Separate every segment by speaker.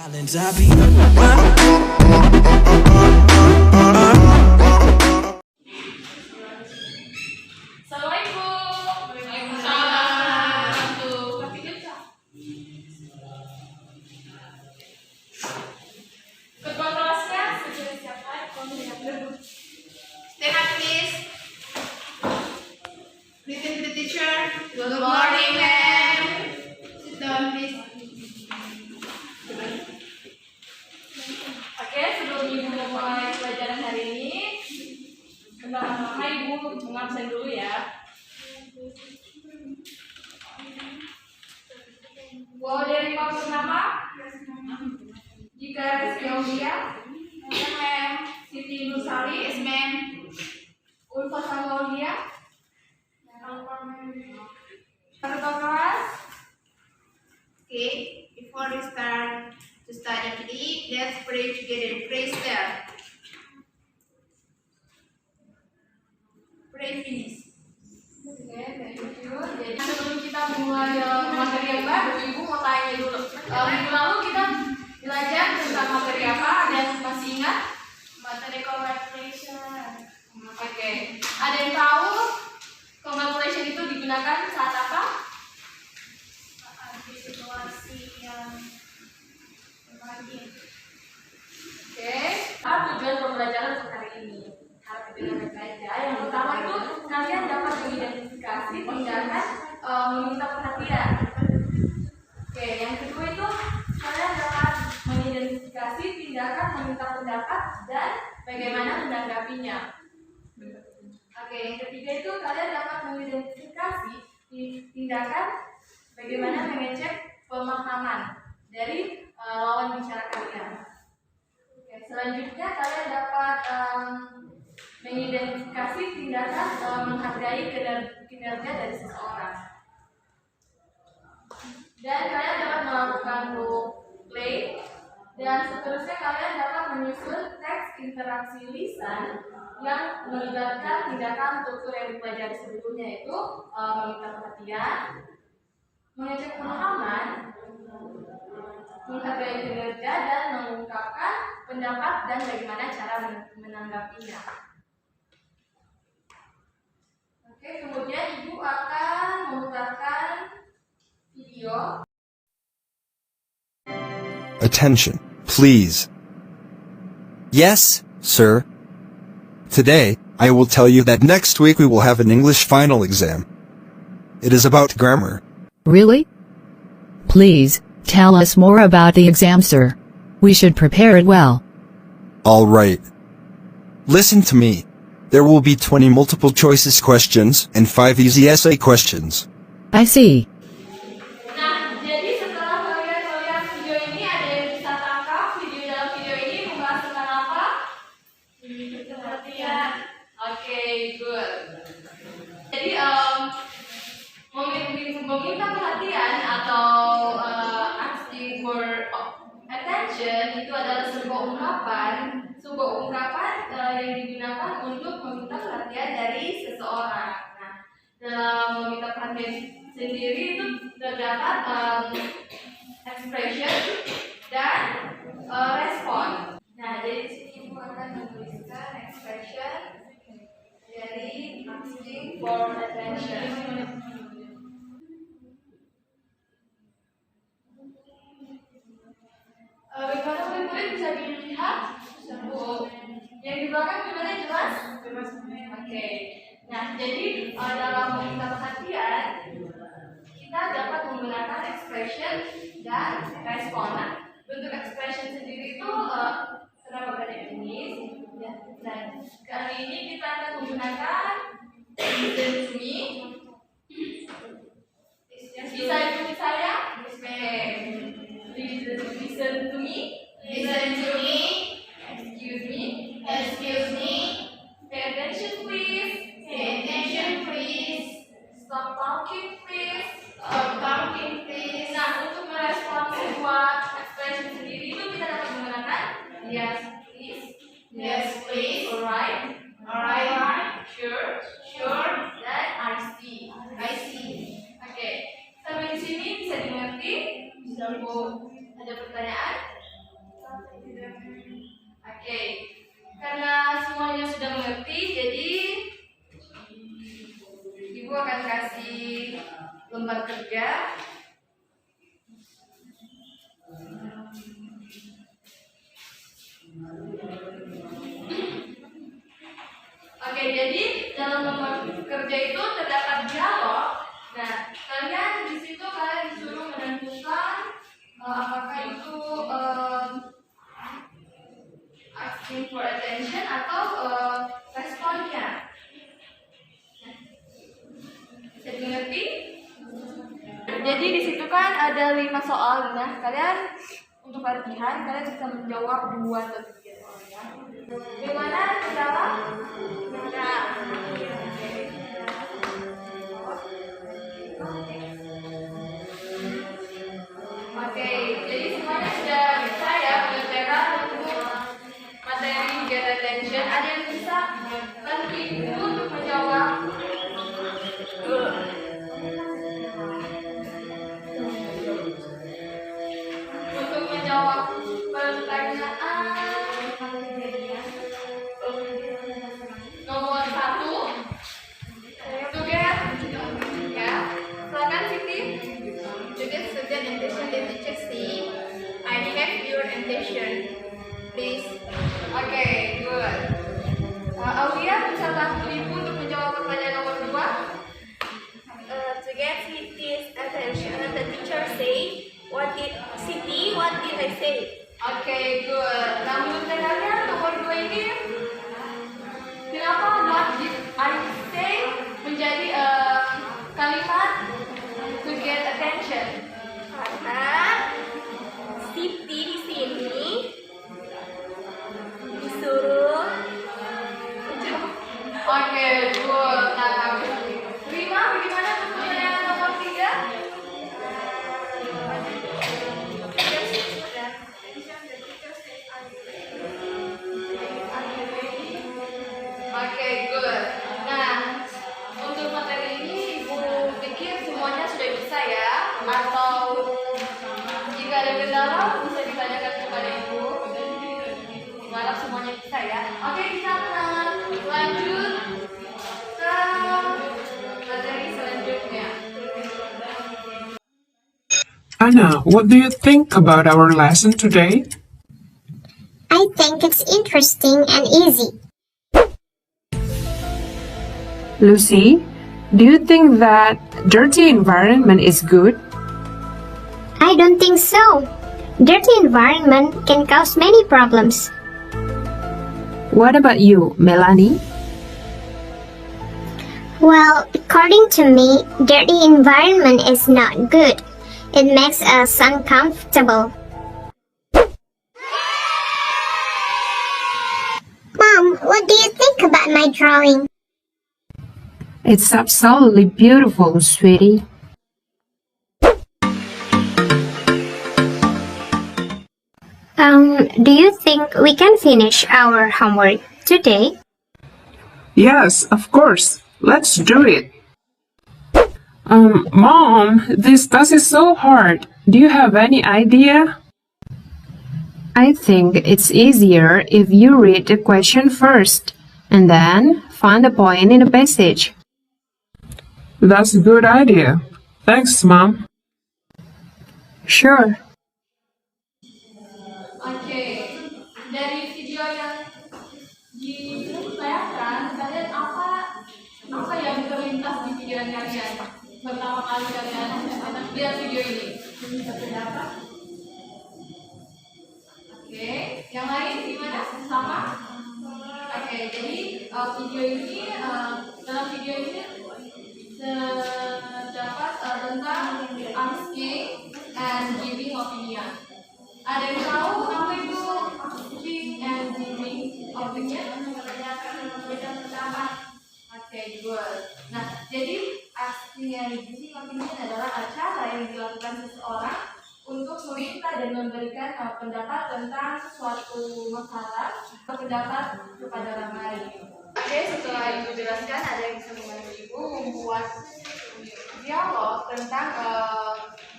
Speaker 1: Stand up, please. Listen to the teacher. Good morning, ma'am. Sit down, please.
Speaker 2: Oke, sebelum Ibu memulai pelajaran hari ini, pertama-tama Ibu mengabsen dulu ya. Bahwa dari Pak Purnama, jika Rizky Aulia, ma'am, Siti Nusari,
Speaker 1: Yes, ma'am.
Speaker 2: Ulfa Samaulia, Satu kelas.
Speaker 1: Okay, before we start to study today, let's pray together. Praise God. Pray finish.
Speaker 2: Oke, thank you. Jadi sebelum kita mulai materi yang baru, Ibu mau tanya dulu. Minggu lalu kita belajar tentang materi apa? Ada yang masih ingat? Materi congratulation. Oke. Ada yang tahu congratulation itu digunakan saat apa?
Speaker 1: Saat di situasi yang bahagia.
Speaker 2: Oke. Apa tujuan pembelajaran untuk hari ini? Harap didengar baik-baik ya. Yang pertama itu kalian dapat mengidentifikasi tindakan meminta perhatian. Oke, yang kedua itu kalian dapat mengidentifikasi tindakan meminta pendapat dan bagaimana menanggapinya. Oke, yang ketiga itu kalian dapat mengidentifikasi tindakan bagaimana mengecek pemahaman dari lawan bicara kalian. Oke, selanjutnya kalian dapat mengidentifikasi tindakan menghargai kinerja dari seseorang. Dan kalian dapat melakukan role play dan seterusnya kalian dapat menyusun teks interaksi lisan yang melibatkan tindakan struktur yang dipelajari sebelumnya, yaitu meminta perhatian, mengecek pemahaman, menghargai kinerja, dan mengungkapkan pendapat dan bagaimana cara menanggapinya. Oke, kemudian Ibu akan memutarkan video.
Speaker 3: Attention, please. Yes, sir. Today, I will tell you that next week we will have an English final exam. It is about grammar.
Speaker 4: Really? Please, tell us more about the exam, sir. We should prepare it well.
Speaker 3: All right. Listen to me. There will be 20 multiple choices questions and 5 easy essay questions.
Speaker 4: I see.
Speaker 2: Nah, jadi setelah kalian melihat video ini, ada yang bisa tangkap dalam video ini membahas tentang apa? Perhatian. Oke, good. Jadi meminta perhatian atau asking for attention itu adalah sebuah ungkapan yang digunakan untuk meminta perhatian dari seseorang. Nah, dalam meminta perhatian sendiri itu terdapat expression dan respon. Nah, jadi di sini Ibu akan menuliskan expression dari asking for attention. Bagaimana murid-murid bisa dilihat? Yang di belakang gimana, jelas? Oke. Nah, jadi dalam meminta perhatian kita dapat menggunakan expression dan respon. Nah, bentuk expression sendiri itu kenapa bahasa Inggris? Ya. Nah, kali ini kita akan menggunakan listen to me. Bisa ikuti saya? Listen to me.
Speaker 1: Listen to me.
Speaker 2: Excuse me.
Speaker 1: Excuse me.
Speaker 2: Pay attention, please.
Speaker 1: Pay attention, please.
Speaker 2: Stop talking, please.
Speaker 1: Stop talking, please.
Speaker 2: Nah, untuk merespon sebuah expression sendiri itu kita dapat menggunakan yes, please.
Speaker 1: Yes, please.
Speaker 2: Alright.
Speaker 1: Alright.
Speaker 2: Sure.
Speaker 1: Sure.
Speaker 2: Dan I see.
Speaker 1: I see.
Speaker 2: Oke. Sampai di sini bisa dimengerti? Bisa Bu ada pertanyaan? juga. Oke, jadi dalam kelompok kerja itu terdapat dialog. Nah, kalian di situ kalian disuruh menentukan apakah itu asking for attention atau responnya. Bisa dimengerti? Jadi di situ kan ada 5 soal. Nah, kalian untuk latihan kalian bisa menjawab 2 atau 3 soalnya. Bagaimana menjawab? Oke, jadi semuanya sudah bisa ya mengerjakan untuk materi get attention. Ada yang bisa bantu ibu untuk menjawab? Untuk menjawab pertanyaan nomor 1 Tugas ya, silakan Siti.
Speaker 1: Today's student intention the teacher say, I have your intention. Please.
Speaker 2: Oke, good. Aulia bisa bantu ibu untuk menjawab pertanyaan nomor 2?
Speaker 1: To get Siti's attention, the teacher say, Siti, what did I say?
Speaker 2: Oke, good. Nah, menurut kalian nomor 2 ini kenapa what did I say menjadi kalimat to get attention?
Speaker 1: Karena Siti di sini disuruh menjawab.
Speaker 2: Oke, good. Nah, Rima, bagaimana untuk pertanyaan nomor 3? Oke, good. Nah, untuk materi ini ibu pikir semuanya sudah bisa ya? Atau jika ada kendala bisa ditanyakan kepada ibu. Harap semuanya bisa ya. Oke, kita lanjut ke materi selanjutnya.
Speaker 5: Anna, what do you think about our lesson today?
Speaker 6: I think it's interesting and easy.
Speaker 7: Lucy, do you think that dirty environment is good?
Speaker 6: I don't think so. Dirty environment can cause many problems.
Speaker 7: What about you, Melanie?
Speaker 6: Well, according to me, dirty environment is not good. It makes us uncomfortable. Mom, what do you think about my drawing?
Speaker 7: It's absolutely beautiful, sweetie.
Speaker 6: Do you think we can finish our homework today?
Speaker 5: Yes, of course. Let's do it. Mom, this task is so hard. Do you have any idea?
Speaker 7: I think it's easier if you read the question first and then find the point in the passage.
Speaker 5: That's a good idea. Thanks, Mom.
Speaker 7: Sure.
Speaker 2: Oke, dari video yang ditayangkan, kalian apa yang terlintas di pikiran kalian pertama kali kalian lihat video ini? Oke, yang lain gimana? Sama? Oke, jadi video ini dalam video ini terdapat tentang asking and giving opinion. Ada yang tahu apa itu asking and giving opinion? Menyampaikan pendapat. Oke, good. Nah, jadi asking and giving opinion adalah acara yang dilakukan seseorang untuk meminta dan memberikan pendapat tentang suatu masalah atau pendapat kepada orang lain. Oke, setelah ibu jelaskan, ada yang bisa membantu ibu membuat dialog tentang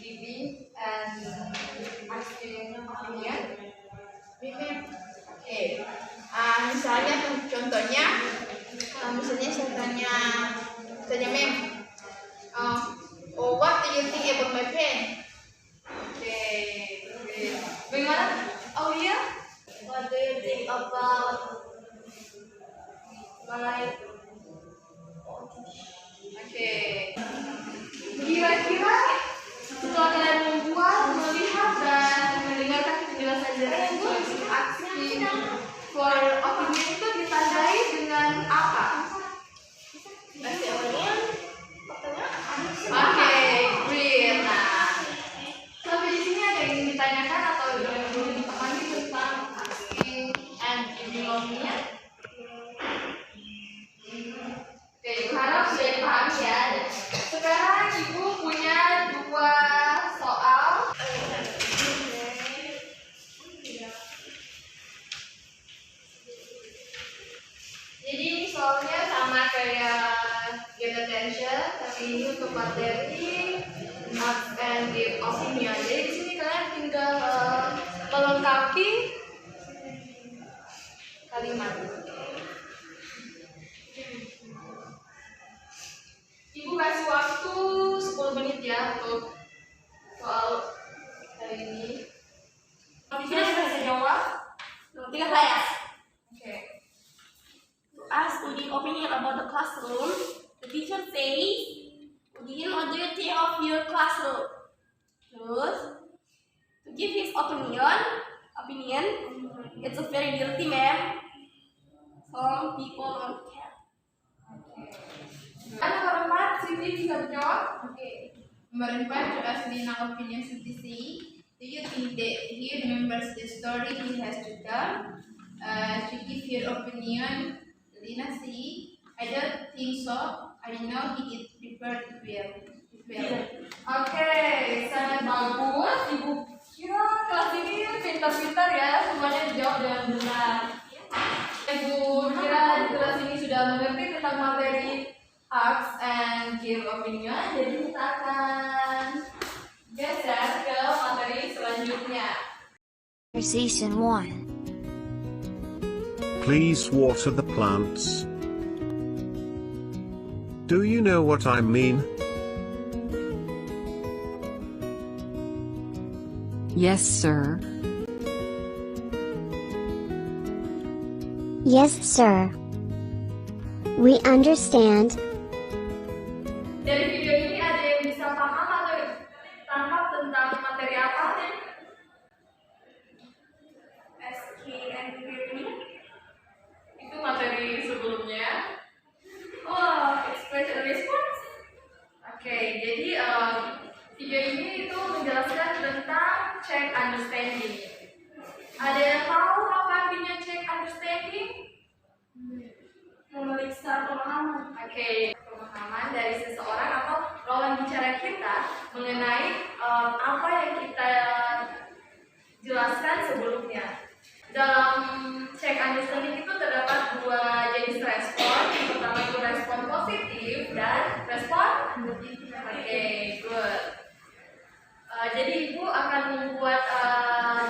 Speaker 2: giving and asking opinion.
Speaker 1: Oke. Misalnya contohnya, misalnya saya tanya Mem, what do you think
Speaker 2: about my pen. Bagaimana? Oh iya?
Speaker 1: What do you think about my
Speaker 2: Oke. Kira-kira setelah kalian membuat, melihat dan mendengarkan penjelasan dari aksi for opinion itu ditandai dengan apa?
Speaker 1: opinion?
Speaker 2: Oke, great. Nah, sampai di sini ada yang ingin ditanyakan atau yang ingin dipahami tentang aksi and giving opinion? Oke, Ibu harap sudah dipahami ya. Sekarang Ibu punya 2 soal. Jadi ini soalnya sama kayak get attention, tapi ini untuk materi ask and give opinion. Jadi di sini kalian tinggal melengkapi kalimat. Ibu kasih waktu 10 menit ya untuk soal kali ini.
Speaker 1: Tidak bisa jawab. Tinggal saya.
Speaker 2: Oke.
Speaker 1: To ask Udin opinion about the classroom, the teacher says, Udin, what do you think of your classroom? Terus, to give his opinion, it's a very dirty, ma'am. Some people don't care.
Speaker 2: Ada nomor 4, Siti bisa jawab?
Speaker 8: Okay. Number 5, to ask Lina opinion Siti say, do you think that he remembers the story he has to tell? To give your opinion, Lina say, I don't think so. I know he is prepared well.
Speaker 2: Oke, sangat bagus. Ibu kira kelas ini pintar-pintar ya, semuanya dijawab dengan benar. Ibu kira di kelas ini sudah mengerti tentang materi ask and give opinion. Jadi kita akan geser ke materi selanjutnya.
Speaker 9: Conversation 1.
Speaker 10: Please water the plants. Do you know what I mean?
Speaker 9: Yes, sir.
Speaker 6: Yes, sir. We understand.
Speaker 2: Dari video ini ada yang bisa paham atau tangkap tentang materi apa?
Speaker 1: SK and opinion.
Speaker 2: Itu materi sebelumnya.
Speaker 1: Oh, expression response.
Speaker 2: Oke, jadi video ini itu menjelaskan tentang check understanding. Ada yang tahu apa artinya check understanding?
Speaker 1: Memeriksa pemahaman.
Speaker 2: Oke, pemahaman dari seseorang atau lawan bicara kita mengenai apa yang kita jelaskan sebelumnya. Dalam check understanding itu terdapat 2 jenis respon. Yang pertama itu respon positif dan respon negatif. Oke, good. Jadi Ibu akan membuat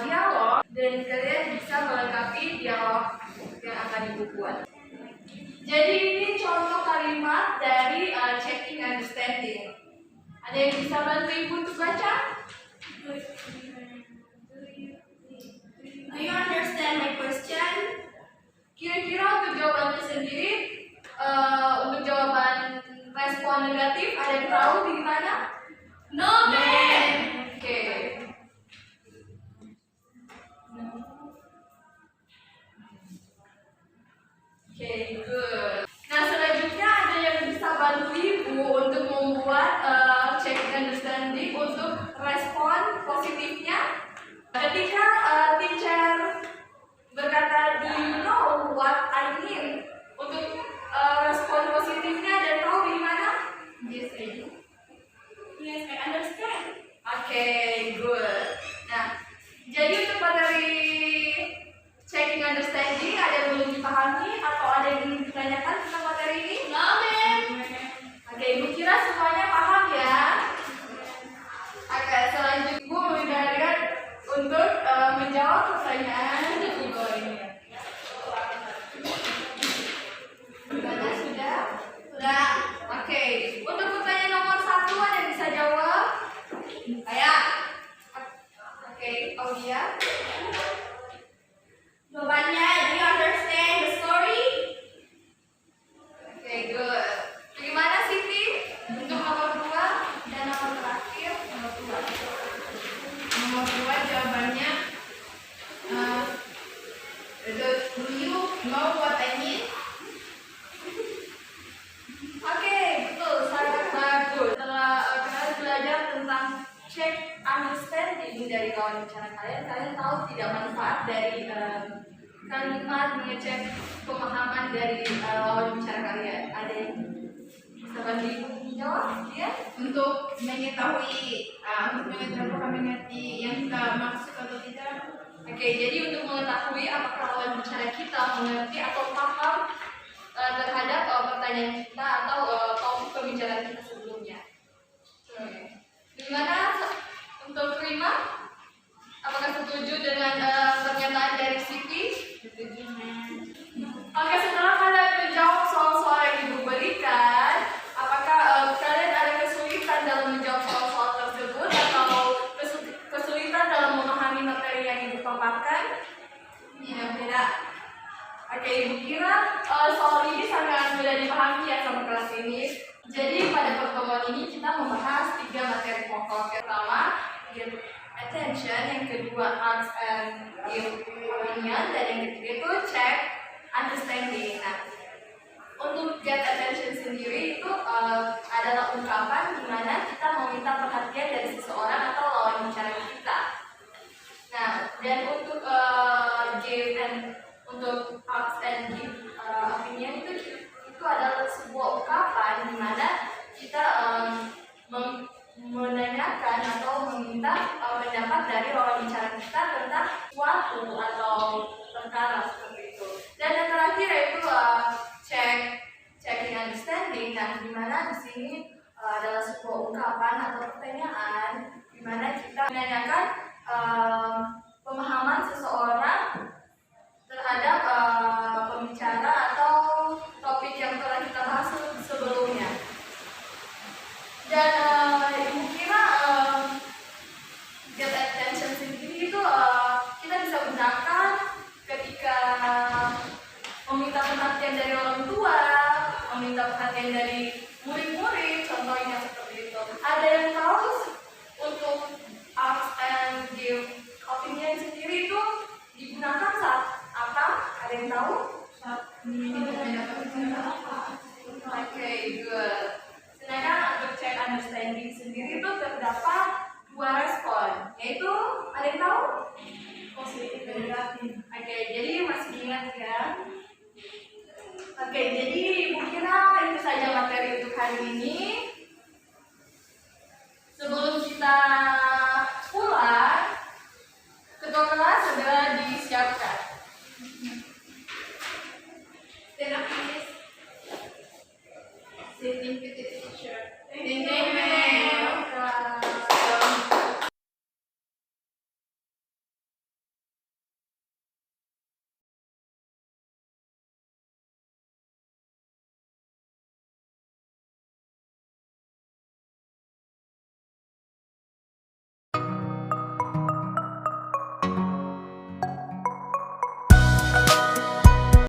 Speaker 2: dialog dan kalian bisa melengkapi dialog yang akan Ibu buat. Jadi ini contoh kalimat dari checking understanding. Ada yang bisa bantu Ibu untuk baca?
Speaker 1: Do you understand my question?
Speaker 2: Kira-kira untuk jawabannya sendiri, untuk jawaban respon negatif, ada yang tahu bagaimana?
Speaker 1: No, ma'am.
Speaker 2: Oke. Oke, good. Nah, selanjutnya ada yang bisa bantu Ibu untuk membuat check understanding untuk respon positifnya. Ketika teacher berkata, do you know what I mean? Untuk respon positifnya dan tahu bagaimana?
Speaker 8: Yes, I do.
Speaker 1: Yes, I understand.
Speaker 2: Oke, good. Nah, jadi untuk materi checking understanding ada yang belum dipahami atau ada yang ingin ditanyakan tentang materi ini?
Speaker 1: No, ma'am.
Speaker 2: Oke, Ibu kira semuanya paham ya? Oke, selanjutnya Ibu memudahkan untuk menjawab pertanyaan Ibu ini. Gimana, sudah? Sudah. Oke, untuk pertanyaan nomor 1 ada yang bisa jawab? ya.
Speaker 1: Jawabannya, do you understand the story?
Speaker 2: Oke, good. Bagaimana Siti? Untuk nomor 2 dan nomor terakhir, nomor 2.
Speaker 8: Nomor 2 jawabannya do you know what I mean?
Speaker 2: Oke, betul, sangat bagus. Setelah kalian belajar tentang check understanding dari lawan bicara kalian, kalian tahu tidak manfaat dari kalimat mengecek pemahaman dari lawan bicara kalian. Ada yang bisa bantu jawab? Ya?
Speaker 8: Untuk mengetahui apakah mengerti yang kita maksud atau tidak.
Speaker 2: Oke, jadi untuk mengetahui apakah lawan bicara kita mengerti atau paham terhadap pertanyaan kita atau topik pembicaraan kita sebelumnya. Oke. Gimana untuk Rima? Apakah setuju dengan pernyataan dari Siti?
Speaker 8: Setuju.
Speaker 2: Oke, setelah kalian menjawab soal-soal yang ibu berikan, apakah kalian ada kesulitan dalam menjawab soal-soal tersebut atau kesulitan dalam memahami materi yang ibu paparkan? Tidak. Oke, ibu kira soal ini sangat mudah dipahami ya sama kelas ini. Jadi pada pertemuan ini kita membahas 3 materi pokok. Yang pertama, give attention, yang kedua, ask and give opinion, dan yang ketiga itu check understanding. Nah, untuk get attention sendiri itu adalah ungkapan di mana kita meminta perhatian dari seseorang atau lawan bicara kita. Nah, dan untuk give and untuk ask and give opinion itu adalah sebuah ungkapan di mana kita menanyakan atau meminta pendapat dari lawan bicara kita tentang suatu atau